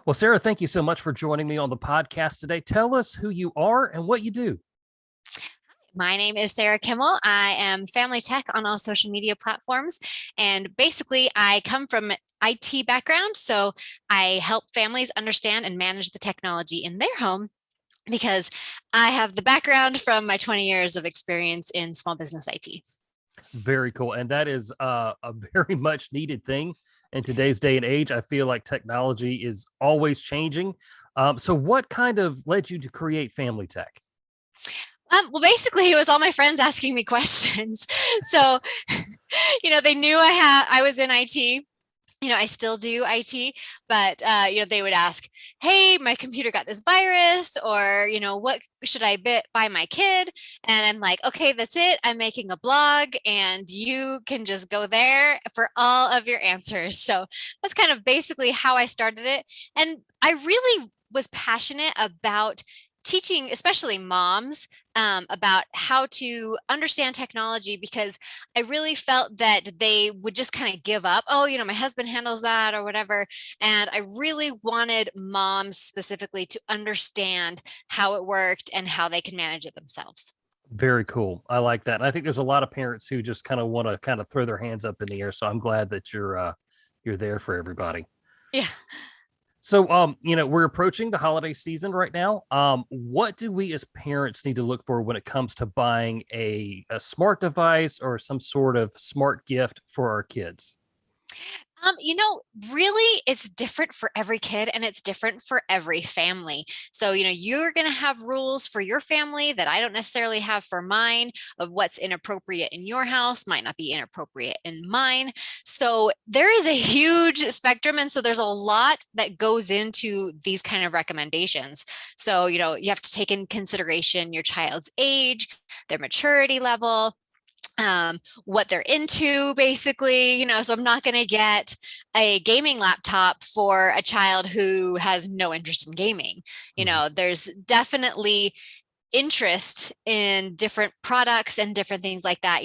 Well, Sarah, thank you so much for joining me on the podcast today. Tell us who you are and what you do. My name is Sarah Kimmel. I am family tech on all social media platforms. And basically, I come from an IT background. So I help families understand and manage the technology in their home because I have the background from my 20 years of experience in small business IT. Very cool. And that is a very much needed thing in today's day and age. I feel like technology is always changing. So, what kind of led you to create Family Tech? Well, basically, it was all my friends asking me questions. So, they knew I was in IT. I still do IT, but they would ask, "Hey, my computer got this virus," or "What should I buy my kid?" And I'm like, "Okay, that's it. I'm making a blog, and you can just go there for all of your answers." So that's kind of basically how I started it, and I really was passionate about teaching, especially moms, about how to understand technology because I really felt that they would just kind of give up. Oh, my husband handles that or whatever. And I really wanted moms specifically to understand how it worked and how they can manage it themselves. Very cool. I like that. And I think there's a lot of parents who just kind of want to kind of throw their hands up in the air. So I'm glad that you're there for everybody. Yeah. So, we're approaching the holiday season right now. What do we as parents need to look for when it comes to buying a smart device or some sort of smart gift for our kids? Um, you know, really, it's different for every kid and it's different for every family. So, you're going to have rules for your family that I don't necessarily have for mine of what's inappropriate in your house might not be inappropriate in mine. So, there is a huge spectrum. And so, there's a lot that goes into these kind of recommendations. So, you have to take in consideration your child's age, their maturity level, what they're into, basically. So I'm not going to get a gaming laptop for a child who has no interest in gaming. Mhm. There's definitely interest in different products and different things like that,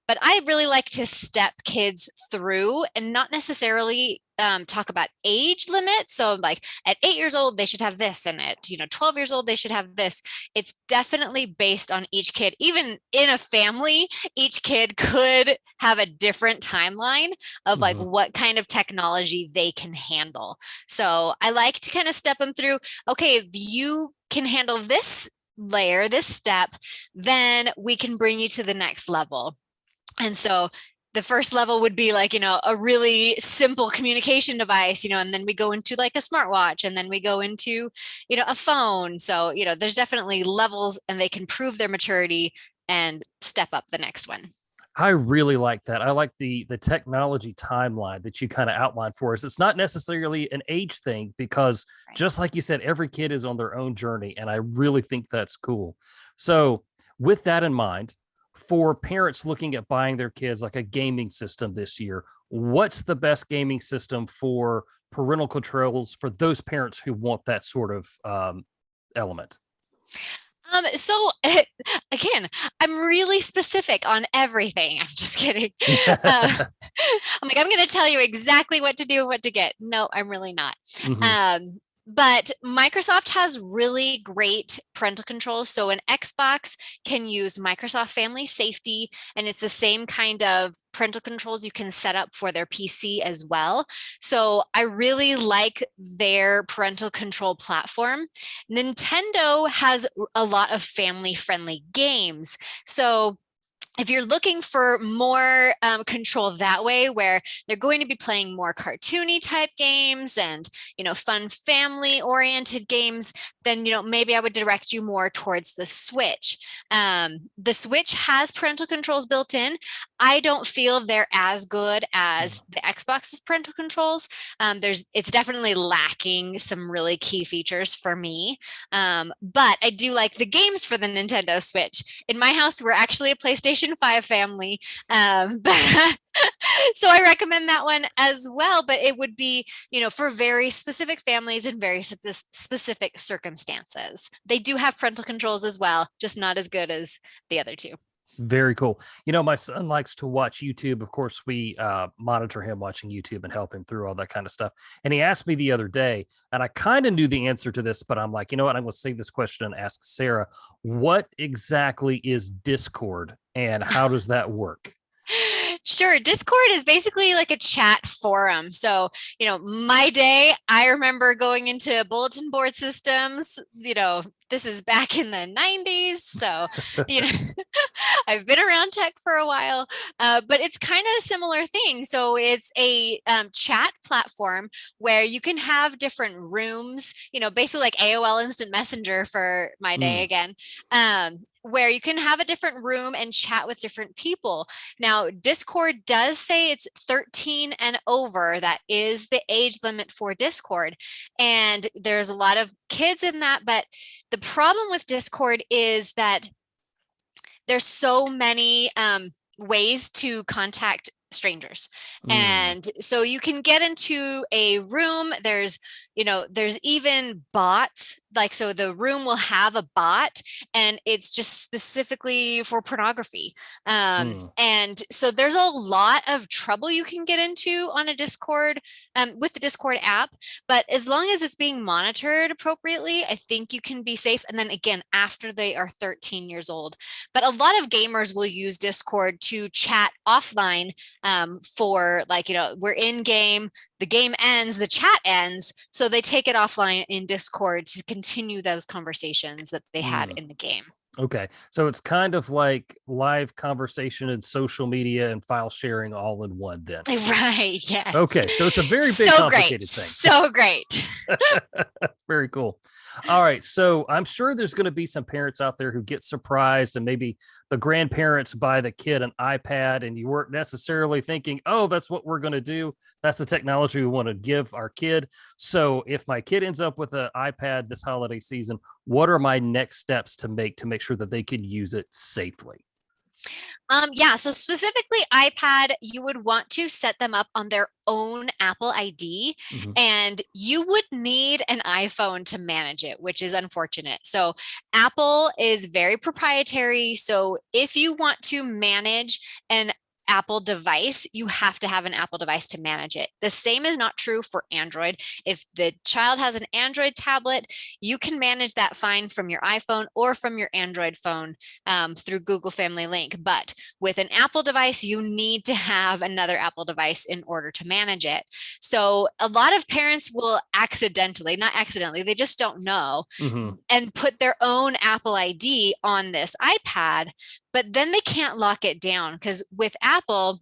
but I really like to step kids through and not necessarily talk about age limits. So like at 8 years old, they should have this, and at 12 years old, they should have this. It's definitely based on each kid. Even in a family, each kid could have a different timeline of like Mhm. what kind of technology they can handle. So I like to kind of step them through, okay, if you can handle this layer, this step, then we can bring you to the next level. And so the first level would be like, a really simple communication device, and then we go into like a smartwatch, and then we go into, a phone. So, there's definitely levels and they can prove their maturity and step up the next one. I really like that. I like the technology timeline that you kind of outlined for us. It's not necessarily an age thing because Right. just like you said, every kid is on their own journey, and I really think that's cool. So, with that in mind, for parents looking at buying their kids like a gaming system this year, what's the best gaming system for parental controls for those parents who want that sort of element? So again, I'm really specific on everything. I'm just kidding. I'm like, I'm going to tell you exactly what to do and what to get. No, I'm really not. Mhm. But Microsoft has really great parental controls. So an Xbox can use Microsoft Family Safety, and it's the same kind of parental controls you can set up for their PC as well. So I really like their parental control platform. Nintendo has a lot of family friendly games. So if you're looking for more control that way, where they're going to be playing more cartoony type games and fun family oriented games, then maybe I would direct you more towards the Switch. The Switch has parental controls built in. I don't feel they're as good as the Xbox's parental controls. It's definitely lacking some really key features for me, but I do like the games for the Nintendo Switch. In my house, we're actually a PlayStation 5 family. So I recommend that one as well, but it would be, for very specific families and very specific circumstances. They do have parental controls as well, just not as good as the other two. Very cool. You know, my son likes to watch YouTube. Of course, we monitor him watching YouTube and help him through all that kind of stuff. And he asked me the other day, and I kind of knew the answer to this, but I'm like, you know what? I'm going to save this question and ask Sarah, what exactly is Discord and how does that work? Sure. Discord is basically like a chat forum. So, my day, I remember going into bulletin board systems, this is back in the 90s. So, you know, I've been around tech for a while, but it's kind of a similar thing. So it's a chat platform where you can have different rooms, basically like AOL Instant Messenger for my day Mm, again. Where you can have a different room and chat with different people. Now, Discord does say it's 13 and over. That is the age limit for Discord. And there's a lot of kids in that. But the problem with Discord is that there's so many ways to contact strangers. mm, And so you can get into a room. There's even bots. Like, so the room will have a bot and it's just specifically for pornography. mm, And so there's a lot of trouble you can get into on a Discord with the Discord app. But as long as it's being monitored appropriately, I think you can be safe. And then again, after they are 13 years old. But a lot of gamers will use Discord to chat offline for like, we're in game, the game ends, the chat ends. So they take it offline in Discord to continue those conversations that they had mm. in the game. Okay. So it's kind of like live conversation and social media and file sharing all in one then. Right. Yes. Okay. So it's a very big So great. complicated thing. So great. Very cool. All right. So I'm sure there's going to be some parents out there who get surprised and maybe the grandparents buy the kid an iPad and you weren't necessarily thinking, oh, that's what we're going to do. That's the technology we want to give our kid. So if my kid ends up with an iPad this holiday season, what are my next steps to make sure that they can use it safely? Yeah, so specifically iPad, you would want to set them up on their own Apple ID, Mhm. and you would need an iPhone to manage it, which is unfortunate. So Apple is very proprietary. So if you want to manage an Apple device, you have to have an Apple device to manage it. The same is not true for Android. If the child has an Android tablet, you can manage that fine from your iPhone or from your Android phone through Google Family Link. But with an Apple device, you need to have another Apple device in order to manage it. So a lot of parents will accidentally, not accidentally, they just don't know, Mhm. and put their own Apple ID on this iPad, but then they can't lock it down because with Apple,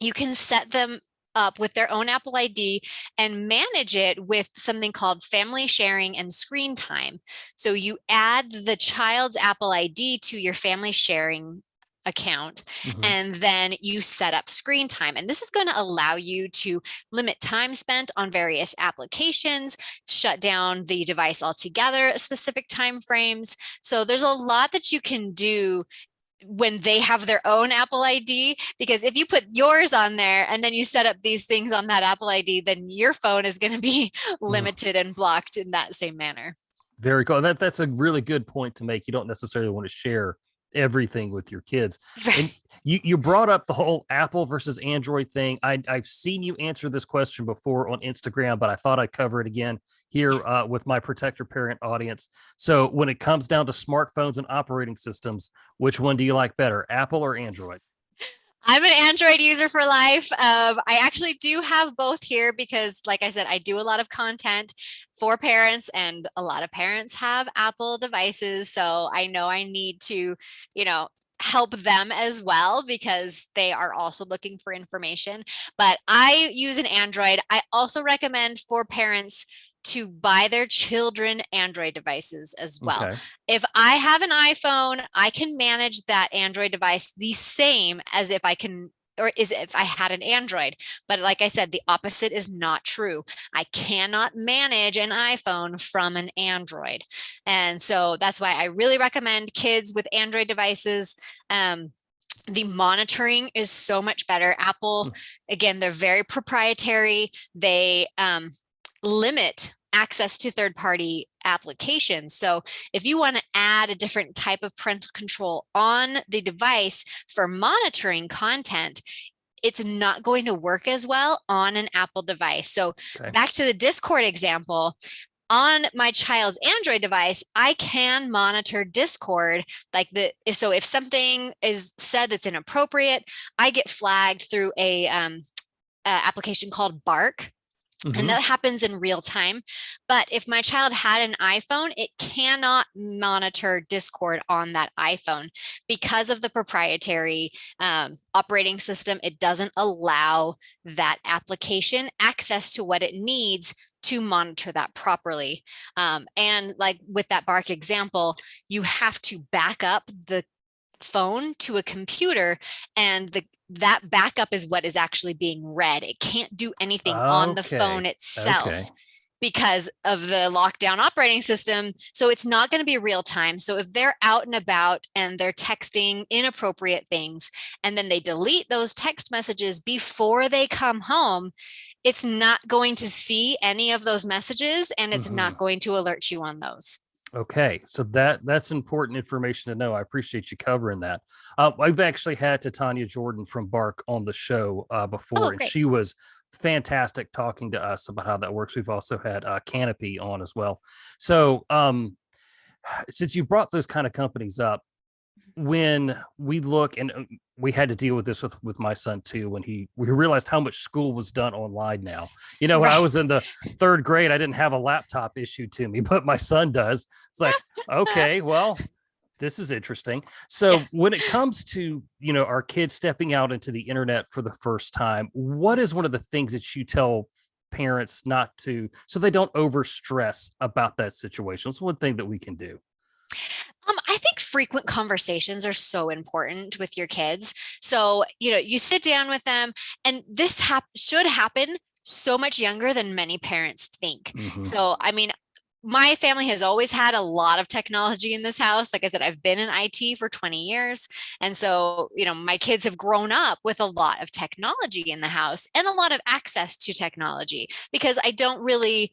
you can set them up with their own Apple ID and manage it with something called family sharing and screen time. So you add the child's Apple ID to your family sharing account, Mhm. and then you set up screen time. And this is going to allow you to limit time spent on various applications, shut down the device altogether at specific time frames. So there's a lot that you can do when they have their own Apple ID, because if you put yours on there and then you set up these things on that Apple ID, then your phone is going to be Mhm. limited and blocked in that same manner. Very cool. That's a really good point to make. You don't necessarily want to share everything with your kids. And you brought up the whole Apple versus Android thing. I've seen you answer this question before on Instagram, but I thought I'd cover it again here with my Protector Parent audience. So when it comes down to smartphones and operating systems, which one do you like better, Apple or Android? I'm an Android user for life. I actually do have both here because, like I said, I do a lot of content for parents, and a lot of parents have Apple devices. So I know I need to, help them as well because they are also looking for information. But I use an Android. I also recommend for parents to buy their children Android devices as well. Okay. If I have an iPhone, I can manage that Android device the same as if I can, or is if I had an Android. But like I said, the opposite is not true. I cannot manage an iPhone from an Android. And so that's why I really recommend kids with Android devices. The monitoring is so much better. Apple, again, they're very proprietary. They limit access to third-party applications. So if you want to add a different type of parental control on the device for monitoring content, it's not going to work as well on an Apple device. So Okay. back to the Discord example, on my child's Android device, I can monitor Discord. So if something is said that's inappropriate, I get flagged through a application called Bark. And that happens in real time. But if my child had an iPhone, it cannot monitor Discord on that iPhone because of the proprietary operating system. It doesn't allow that application access to what it needs to monitor that properly. And like with that Bark example, you have to back up the phone to a computer, and that backup is what is actually being read. It can't do anything on the phone itself because of the lockdown operating system. So it's not going to be real time. So if they're out and about and they're texting inappropriate things, and then they delete those text messages before they come home, it's not going to see any of those messages, and it's not going to alert you on those. Okay, so that's important information to know. I appreciate you covering that. I've actually had Tanya Jordan from Bark on the show before, and she was fantastic talking to us about how that works. We've also had Canopy on as well. So since you brought those kind of companies up, when we look, and we had to deal with this with my son too, when we realized how much school was done online now. When I was in the 3rd grade, I didn't have a laptop issued to me, but my son does. It's like, okay, well, this is interesting. So when it comes to, our kids stepping out into the internet for the first time, what is one of the things that you tell parents not to, so they don't over stress about that situation? What's one thing that we can do? I think frequent conversations are so important with your kids. So, you sit down with them, and this should happen so much younger than many parents think. So, I mean, my family has always had a lot of technology in this house. Like I said, I've been in IT for 20 years. And so, my kids have grown up with a lot of technology in the house and a lot of access to technology, because I don't really,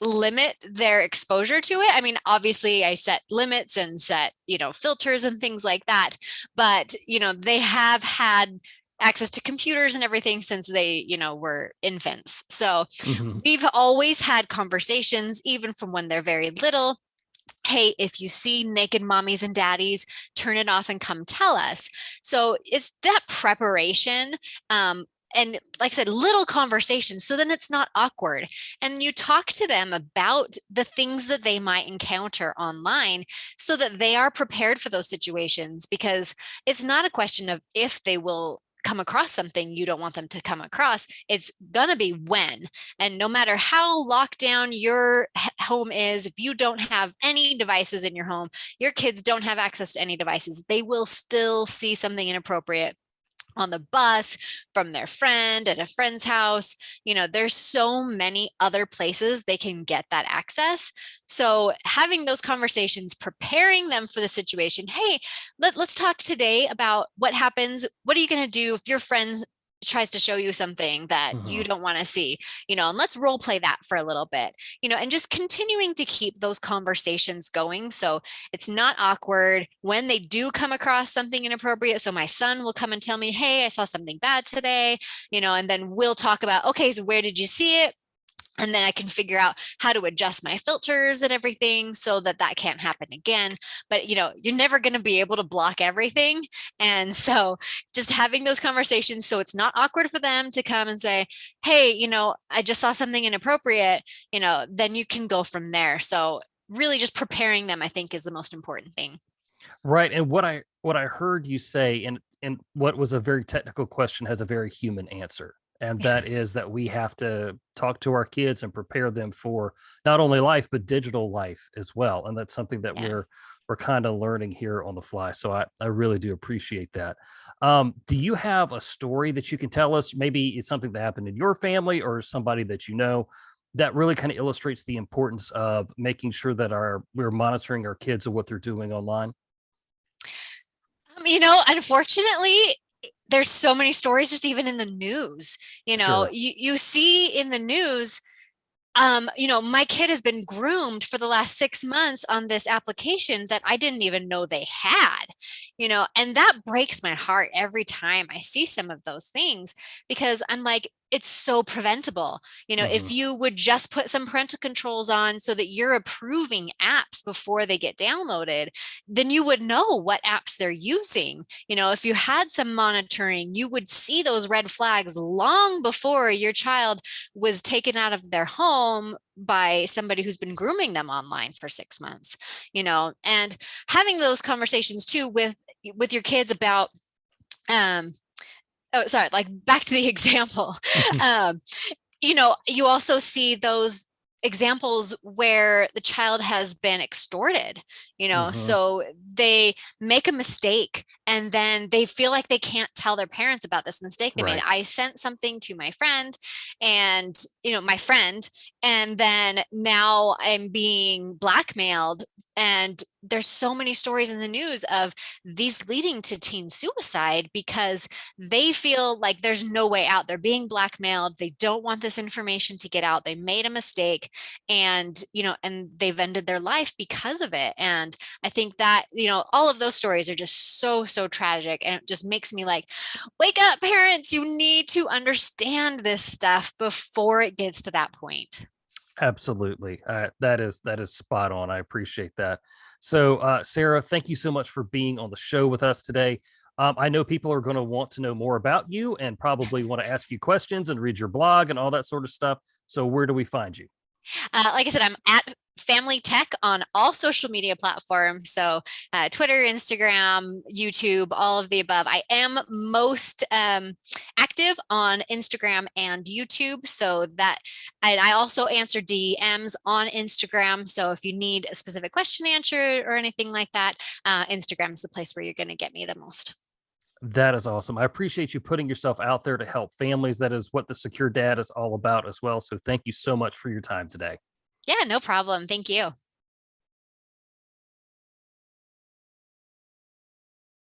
limit their exposure to it. I mean, obviously I set limits and set, filters and things like that, but, they have had access to computers and everything since they, were infants. So we've always had conversations, even from when they're very little. Hey, if you see naked mommies and daddies, turn it off and come tell us. So it's that preparation. And like I said, little conversations, so then it's not awkward. And you talk to them about the things that they might encounter online so that they are prepared for those situations, because it's not a question of if they will come across something you don't want them to come across. It's gonna be when. And no matter how locked down your home is, if you don't have any devices in your home, your kids don't have access to any devices, they will still see something inappropriate on the bus, from their friend, at a friend's house. There's so many other places they can get that access. So having those conversations, preparing them for the situation. Hey, let's talk today about what happens. What are you going to do if your friends tries to show you something that you don't want to see, and let's role play that for a little bit, and just continuing to keep those conversations going. So it's not awkward when they do come across something inappropriate. So my son will come and tell me, hey, I saw something bad today, and then we'll talk about, okay, so where did you see it? And then I can figure out how to adjust my filters and everything so that can't happen again. But, you're never going to be able to block everything. And so just having those conversations, so it's not awkward for them to come and say, hey, I just saw something inappropriate, then you can go from there. So really just preparing them, I think, is the most important thing. Right. And what I heard you say, and what was a very technical question has a very human answer. And that is that we have to talk to our kids and prepare them for not only life, but digital life as well. And that's something that we're kind of learning here on the fly. So I really do appreciate that. Do you have a story that you can tell us? Maybe it's something that happened in your family or somebody that that really kind of illustrates the importance of making sure that we're monitoring our kids and what they're doing online? Unfortunately, there's so many stories, just even in the news. Sure. You see in the news, My kid has been groomed for the last 6 months on this application that I didn't even know they had, and that breaks my heart every time I see some of those things because I'm like, it's so preventable. If Mhm. you would just put some parental controls on so that you're approving apps before they get downloaded, then you would know what apps they're using. If you had some monitoring, you would see those red flags long before your child was taken out of their home by somebody who's been grooming them online for 6 months, and having those conversations too with your kids about oh sorry, like back to the example. um you also see those examples where the child has been extorted, Mhm. so they make a mistake and then they feel like they can't tell their parents about this mistake they made. Right. I sent something to my friend and, my friend, and then now I'm being blackmailed. And there's so many stories in the news of these leading to teen suicide because they feel like there's no way out. They're being blackmailed. They don't want this information to get out. They made a mistake and, and they've ended their life because of it. And I think that, all of those stories are just so, so tragic. And it just makes me like, wake up, parents. You need to understand this stuff before it gets to that point. Absolutely. That is spot on. I appreciate that. So, Sarah, thank you so much for being on the show with us today. I know people are going to want to know more about you and probably want to ask you questions and read your blog and all that sort of stuff. So, where do we find you? Like I said, I'm at Family Tech on all social media platforms. So Twitter, Instagram, YouTube, all of the above. I am most active on Instagram and YouTube. So and I also answer DMs on Instagram. So if you need a specific question answered or anything like that, Instagram is the place where you're going to get me the most. That is awesome. I appreciate you putting yourself out there to help families. That is what the Secure Dad is all about as well. So, thank you so much for your time today. Yeah, no problem. Thank you.